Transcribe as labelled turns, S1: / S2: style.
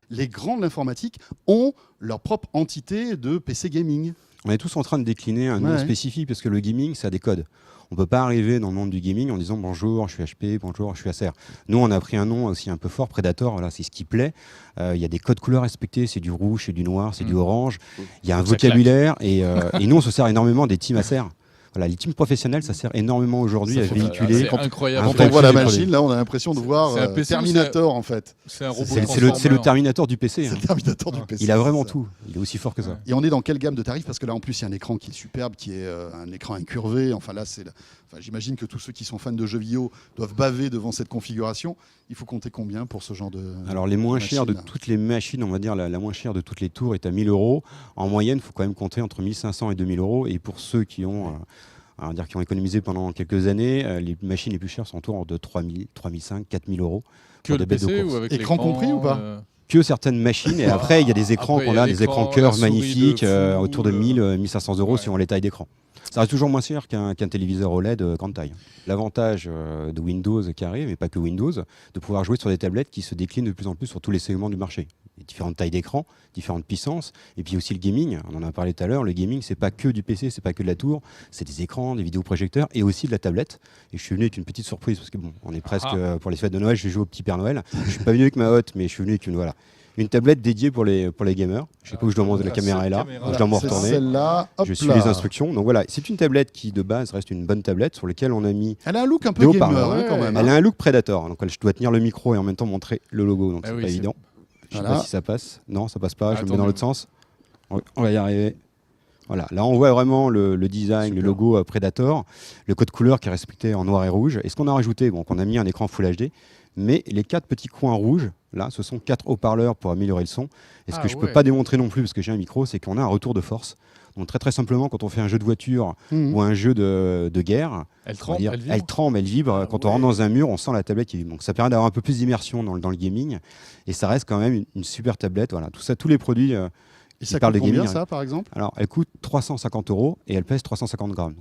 S1: les grands de l'informatique ont leur propre entité de PC gaming.
S2: On est tous en train de décliner un nom spécifique parce que le gaming, ça a des codes. On ne peut pas arriver dans le monde du gaming en disant bonjour, je suis HP, bonjour, je suis Acer. Nous, on a pris un nom aussi un peu fort, Predator, voilà, c'est ce qui plaît. Il y a des codes couleurs respectés, c'est du rouge, c'est du noir, c'est du orange. Il y a un vocabulaire et nous, on se sert énormément des teams Acer. Voilà, les teams professionnels, ça sert énormément aujourd'hui à véhiculer.
S3: C'est incroyable.
S1: Quand on voit la machine, là, on a l'impression de voir Terminator, en fait.
S3: C'est un robot.
S2: C'est le Terminator du PC.
S1: C'est le Terminator du PC.
S2: Il a vraiment tout. Il est aussi fort que ça.
S1: Et on est dans quelle gamme de tarifs? Parce que là, en plus, il y a un écran qui est superbe, qui est un écran incurvé. Enfin, là, j'imagine que tous ceux qui sont fans de jeux vidéo doivent baver devant cette configuration. Il faut compter combien pour ce genre de
S2: Alors, les moins chers de toutes les machines, on va dire la moins chère de toutes les tours est à 1 000 €. En moyenne, il faut quand même compter entre 1 500 et 2 000 € Et pour ceux qui ont... qui ont économisé pendant quelques années, les machines les plus chères sont autour de 3 000, 3 500, 4 000 €.
S3: Que le PC ou avec
S1: écran compris ou pas
S2: Que certaines machines. Et après, il y a des écrans qu'on a, des écrans curves magnifiques, autour de 1 000, 1 500 € suivant les tailles d'écran. Ça reste toujours moins cher qu'un téléviseur OLED grande taille. L'avantage de Windows qui arrive, mais pas que Windows, de pouvoir jouer sur des tablettes qui se déclinent de plus en plus sur tous les segments du marché. Les différentes tailles d'écran, différentes puissances, et puis aussi le gaming. On en a parlé tout à l'heure. Le gaming, c'est pas que du PC, c'est pas que de la tour, c'est des écrans, des vidéoprojecteurs et aussi de la tablette. Et je suis venu avec une petite surprise parce que bon, on est presque pour les fêtes de Noël. Je vais jouer au petit Père Noël. Je suis pas venu avec ma hotte, mais je suis venu avec une tablette dédiée pour les gamers. Je sais pas où je dois monter, la caméra est là. Je dois m'en retourner.
S1: Celle-là,
S2: je suis les instructions. Donc voilà, c'est une tablette qui de base reste une bonne tablette sur laquelle on a mis.
S1: Elle a un look un peu gamer quand même.
S2: Elle a un look Predator. Donc je dois tenir le micro et en même temps montrer le logo. Donc c'est pas évident. Je sais pas si ça passe. Non, ça passe pas. Je me mets dans l'autre sens. On va y arriver. Voilà, là on voit vraiment le design, le logo Predator, le code couleur qui est respecté en noir et rouge. Et ce qu'on a rajouté, bon, on a mis un écran Full HD, mais les 4 petits coins rouges, là, ce sont 4 haut-parleurs pour améliorer le son. Et ce que je ne peux pas démontrer non plus, parce que j'ai un micro, c'est qu'on a un retour de force. Donc très simplement, quand on fait un jeu de voiture ou un jeu de guerre, elle tremble, elle vibre. Quand on rentre dans un mur, on sent la tablette qui vibre. Donc ça permet d'avoir un peu plus d'immersion dans le gaming. Et ça reste quand même une super tablette. Voilà, tout ça, tous les produits...
S1: Et ça coûte combien, ça, par exemple?
S2: Alors, elle coûte 350 € et elle pèse 350 grammes.